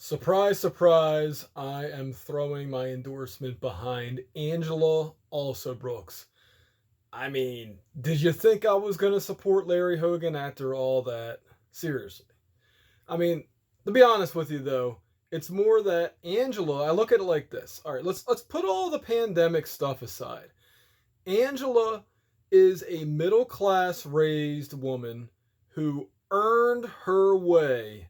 Surprise, surprise, I am throwing my endorsement behind Angela Alsobrooks. I mean, did you think I was going to support Larry Hogan after all that? Seriously. I mean, to be honest with you though, it's more that Angela, I look at it like this. All right, let's put all the pandemic stuff aside. Angela is a middle class raised woman who earned her way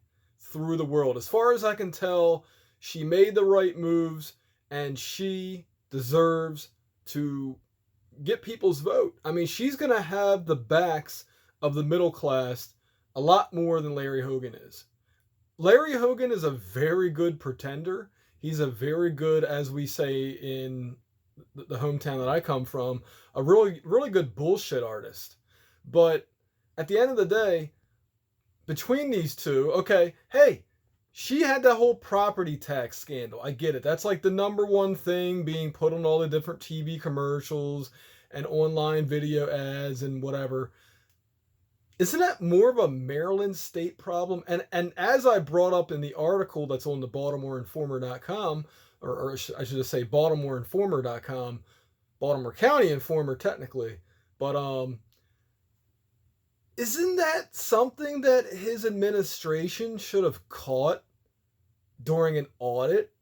through the world. As far as I can tell, she made the right moves and she deserves to get people's vote. I mean, she's going to have the backs of the middle class a lot more than Larry Hogan is. Larry Hogan is a very good pretender. He's a very good, as we say in the hometown that I come from, a really, really good bullshit artist. But at the end of the day, between these two, okay, hey, she had that whole property tax scandal. I get it. That's like the number one thing being put on all the different TV commercials and online video ads and whatever. Isn't that more of a Maryland state problem? And as I brought up in the article that's on the BaltimoreInformer.com, or I should just say BaltimoreInformer.com, Baltimore County Informer technically, but isn't that something that his administration should have caught during an audit?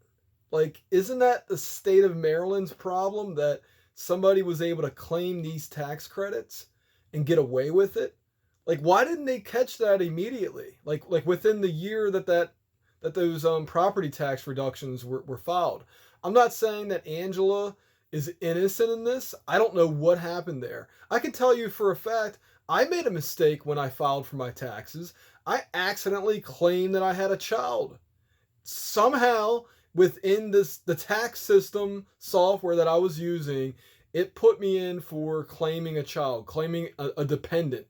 Like, isn't that the state of Maryland's problem that somebody was able to claim these tax credits and get away with it? Like, why didn't they catch that immediately? Like within the year that those property tax reductions were filed. I'm not saying that Angela is innocent in this. I don't know what happened there. I can tell you for a fact I made a mistake when I filed for my taxes. I accidentally claimed that I had a child. Somehow within the tax system software that I was using, it put me in for claiming a child, claiming a dependent.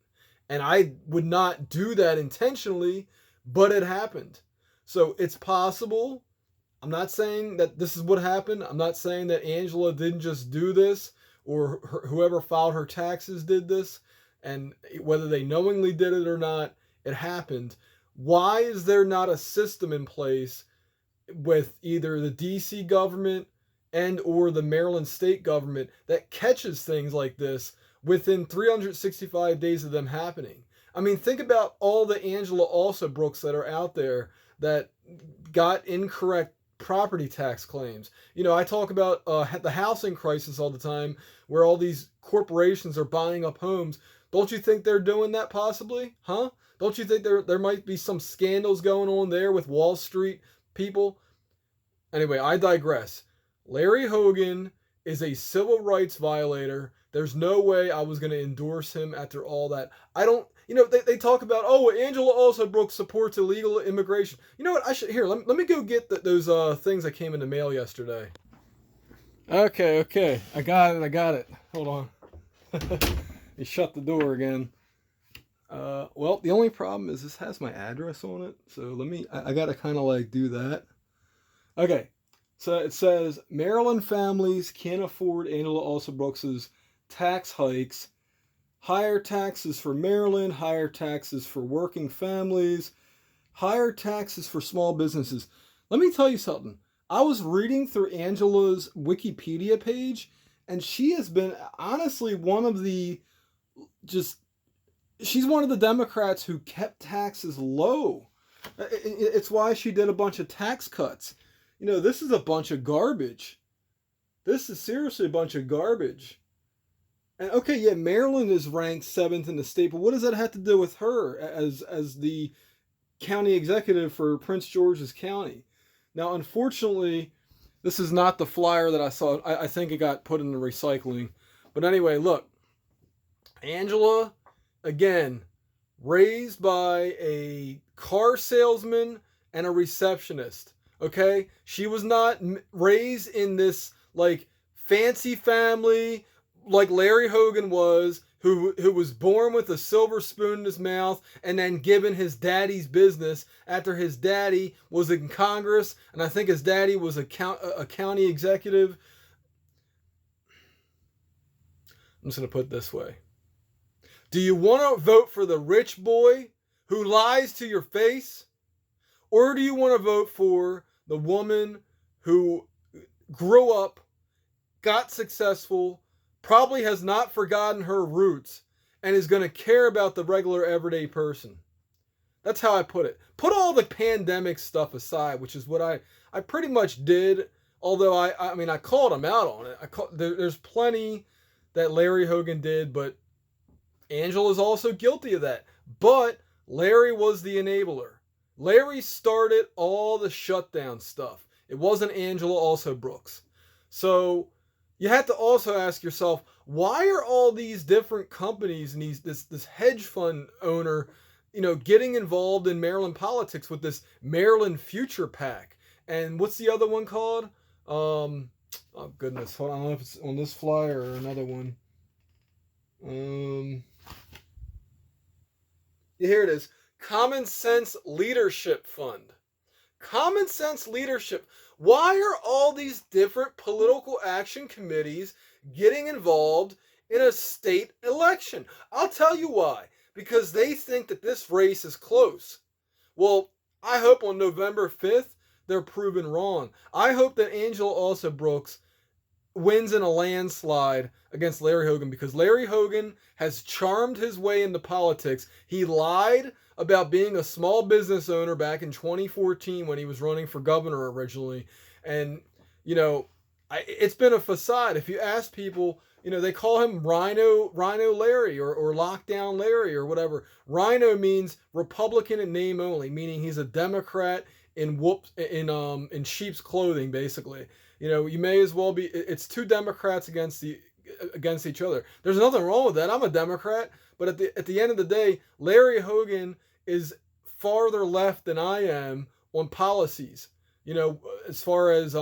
And I would not do that intentionally, but it happened. So it's possible. I'm not saying that this is what happened. I'm not saying that Angela didn't just do this or whoever filed her taxes did this. And whether they knowingly did it or not, it happened. Why is there not a system in place with either the DC government and or the Maryland state government that catches things like this within 365 days of them happening? I mean, think about all the Angela Alsobrooks that are out there that got incorrect property tax claims. You know, I talk about the housing crisis all the time where all these corporations are buying up homes. Don't you think they're doing that possibly? Huh? Don't you think there might be some scandals going on there with Wall Street people? Anyway, I digress. Larry Hogan is a civil rights violator. There's no way I was going to endorse him after all that. I don't, they talk about, oh, Angela Alsobrooks supports illegal immigration. You know what? Let me go get those things that came in the mail yesterday. Okay. I got it. Hold on. He shut the door again. Well, the only problem is this has my address on it. So I got to kind of like do that. Okay. So it says Maryland families can't afford Angela Alsobrooks' tax hikes. Higher taxes for Maryland, higher taxes for working families, higher taxes for small businesses. Let me tell you something. I was reading through Angela's Wikipedia page, and she has been honestly she's one of the Democrats who kept taxes low. It's why she did a bunch of tax cuts. This is a bunch of garbage. This is seriously a bunch of garbage. And okay, yeah, Maryland is ranked 7th in the state, but what does that have to do with her as the county executive for Prince George's County? Now, unfortunately, this is not the flyer that I saw. I think it got put in the recycling. But anyway, look, Angela, again, raised by a car salesman and a receptionist. Okay, she was not raised in this like fancy family like Larry Hogan was, who was born with a silver spoon in his mouth and then given his daddy's business after his daddy was in Congress, and I think his daddy was a county executive. I'm just going to put it this way. Do you want to vote for the rich boy who lies to your face? Or do you want to vote for the woman who grew up, got successful, probably has not forgotten her roots, and is going to care about the regular everyday person? That's how I put it. Put all the pandemic stuff aside, which is what I pretty much did. Although I mean I called him out on it. There's plenty that Larry Hogan did, but Angela's also guilty of that. But Larry was the enabler. Larry started all the shutdown stuff. It wasn't Angela Alsobrooks. So you have to also ask yourself, why are all these different companies and this hedge fund owner, getting involved in Maryland politics with this Maryland Future PAC? And what's the other one called? Oh goodness, hold on, I don't know if it's on this flyer or another one. Here it is. Common Sense Leadership Fund. Common Sense Leadership. Why are all these different political action committees getting involved in a state election? I'll tell you why. Because they think that this race is close. Well, I hope on November 5th they're proven wrong. I hope that Angela Alsobrooks wins in a landslide against Larry Hogan, because Larry Hogan has charmed his way into politics. He lied about being a small business owner back in 2014 when he was running for governor originally. And, it's been a facade. If you ask people, they call him Rhino Larry or Lockdown Larry or whatever. Rhino means Republican in name only, meaning he's a Democrat in sheep's clothing, basically. You may as well be. It's two Democrats against each other. There's nothing wrong with that. I'm a Democrat, but at the end of the day, Larry Hogan is farther left than I am on policies. As far as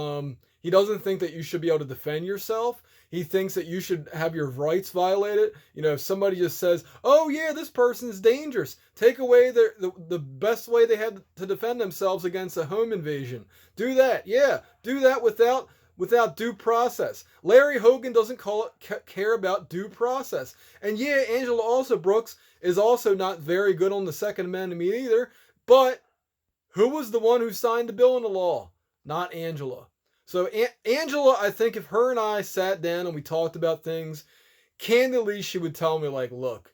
he doesn't think that you should be able to defend yourself. He thinks that you should have your rights violated. If somebody just says, "Oh yeah, this person is dangerous," take away the best way they had to defend themselves against a home invasion. Do that, yeah. Do that without due process. Larry Hogan doesn't care about due process. And yeah, Angela Alsobrooks is also not very good on the Second Amendment either. But who was the one who signed the bill into law? Not Angela. So Angela, I think if her and I sat down and we talked about things, candidly, she would tell me, like, look,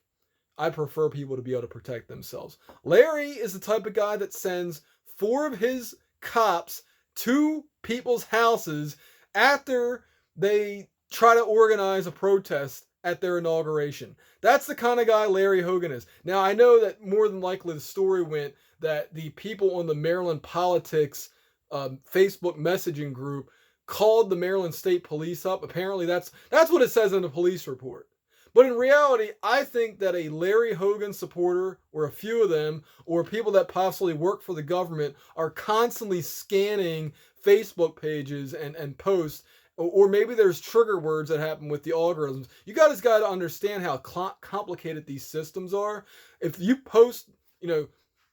I prefer people to be able to protect themselves. Larry is the type of guy that sends 4 of his cops to people's houses after they try to organize a protest at their inauguration. That's the kind of guy Larry Hogan is. Now, I know that more than likely the story went that the people on the Maryland Politics Facebook messaging group called the Maryland State Police up. Apparently that's what it says in the police report. But in reality, I think that a Larry Hogan supporter, or a few of them, or people that possibly work for the government, are constantly scanning Facebook pages and posts, or maybe there's trigger words that happen with the algorithms. You guys got to understand how complicated these systems are. If you post,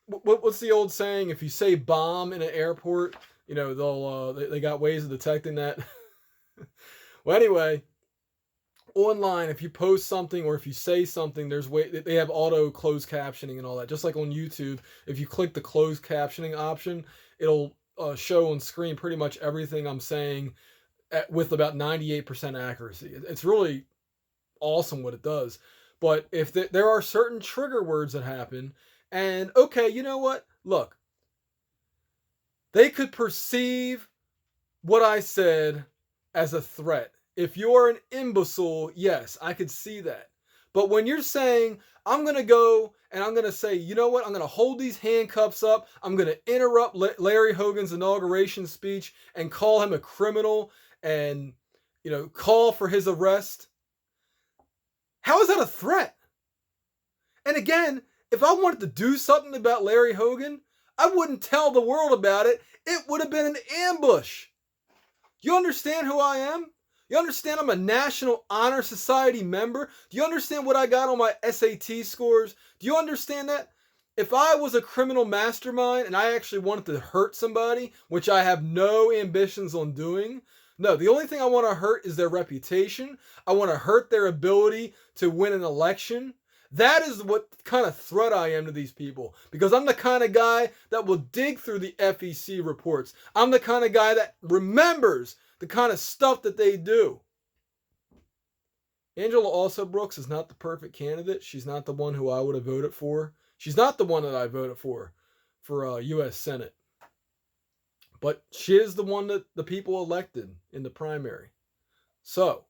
what's the old saying? If you say bomb in an airport, they got ways of detecting that. Well, anyway, online, if you post something or if you say something, they have auto closed captioning and all that. Just like on YouTube, if you click the closed captioning option, it'll show on screen pretty much everything I'm saying with about 98% accuracy. It's really awesome what it does. But if there are certain trigger words that happen, and okay, you know what? Look, they could perceive what I said as a threat. If you're an imbecile, yes, I could see that. But when you're saying, I'm going to go and I'm going to say, you know what? I'm going to hold these handcuffs up. I'm going to interrupt Larry Hogan's inauguration speech and call him a criminal and, call for his arrest. How is that a threat? And again, if I wanted to do something about Larry Hogan, I wouldn't tell the world about it. It would have been an ambush. You understand who I am? You understand I'm a National Honor Society member? Do you understand what I got on my SAT scores? Do you understand that? If I was a criminal mastermind and I actually wanted to hurt somebody, which I have no ambitions on doing, no, the only thing I want to hurt is their reputation. I want to hurt their ability to win an election. That is what kind of threat I am to these people, because I'm the kind of guy that will dig through the FEC reports. I'm the kind of guy that remembers the kind of stuff that they do. Angela Alsobrooks is not the perfect candidate. She's not the one who I would have voted for. She's not the one that I voted for U.S. Senate. But she is the one that the people elected in the primary. So,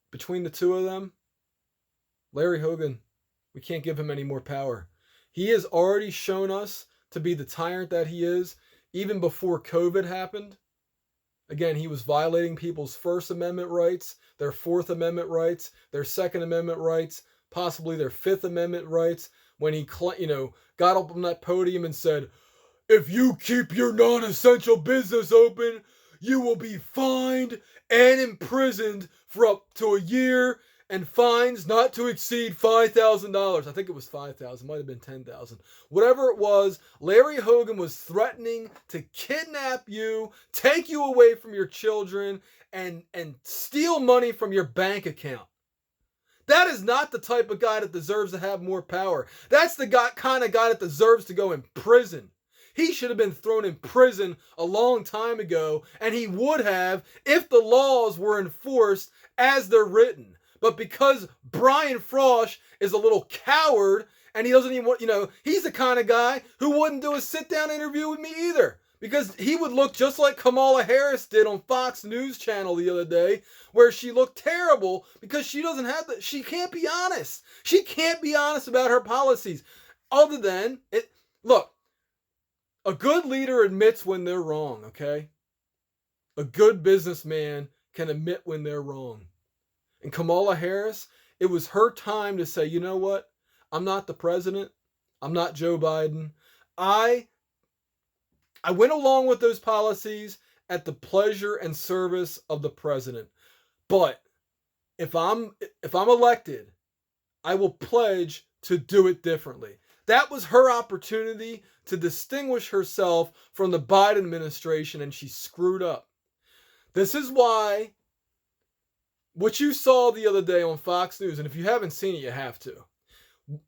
between the two of them, Larry Hogan, we can't give him any more power. He has already shown us to be the tyrant that he is, even before COVID happened. Again, he was violating people's First Amendment rights, their Fourth Amendment rights, their Second Amendment rights, possibly their Fifth Amendment rights, when he, got up on that podium and said, "If you keep your non-essential business open, you will be fined and imprisoned for up to a year, and fines not to exceed $5,000. I think it was $5,000, might have been $10,000. Whatever it was, Larry Hogan was threatening to kidnap you, take you away from your children, and steal money from your bank account. That is not the type of guy that deserves to have more power. That's the kind of guy that deserves to go in prison. He should have been thrown in prison a long time ago, and he would have if the laws were enforced as they're written. But because Brian Frosch is a little coward, and he doesn't even want, he's the kind of guy who wouldn't do a sit-down interview with me either. Because he would look just like Kamala Harris did on Fox News Channel the other day, where she looked terrible because she doesn't have she can't be honest. She can't be honest about her policies. Other than, look, a good leader admits when they're wrong, okay? A good businessman can admit when they're wrong. And Kamala Harris, it was her time to say, you know what? I'm not the president. I'm not Joe Biden. I went along with those policies at the pleasure and service of the president. But if I'm elected, I will pledge to do it differently. That was her opportunity to distinguish herself from the Biden administration, and she screwed up. This is why what you saw the other day on Fox News, and if you haven't seen it, you have to.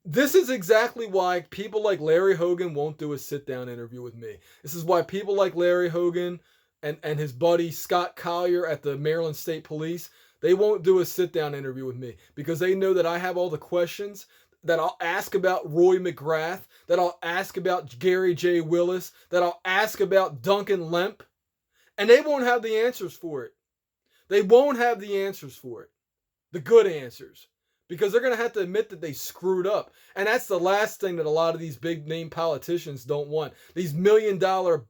This is exactly why people like Larry Hogan won't do a sit-down interview with me. This is why people like Larry Hogan and his buddy Scott Collier at the Maryland State Police, they won't do a sit-down interview with me, because they know that I have all the questions that I'll ask about Roy McGrath, that I'll ask about Gary J. Willis, that I'll ask about Duncan Lemp, and they won't have the answers for it. They won't have the answers for it. The good answers. Because they're going to have to admit that they screwed up. And that's the last thing that a lot of these big name politicians don't want. These $1 million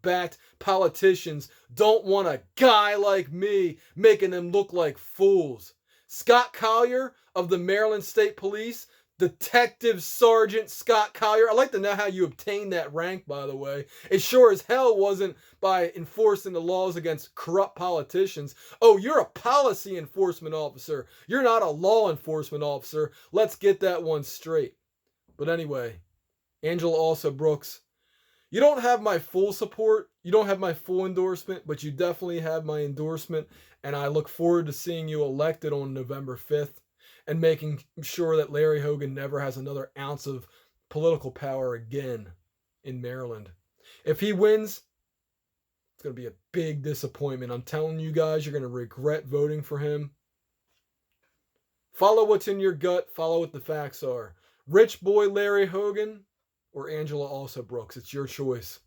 backed politicians don't want a guy like me making them look like fools. Scott Collier of the Maryland State Police, Detective Sergeant Scott Collier. I'd like to know how you obtained that rank, by the way. It sure as hell wasn't by enforcing the laws against corrupt politicians. Oh, you're a policy enforcement officer. You're not a law enforcement officer. Let's get that one straight. But anyway, Angela Alsobrooks, you don't have my full support. You don't have my full endorsement, but you definitely have my endorsement. And I look forward to seeing you elected on November 5th. And making sure that Larry Hogan never has another ounce of political power again in Maryland. If he wins, it's going to be a big disappointment. I'm telling you guys, you're going to regret voting for him. Follow what's in your gut. Follow what the facts are. Rich boy Larry Hogan or Angela Alsobrooks. It's your choice.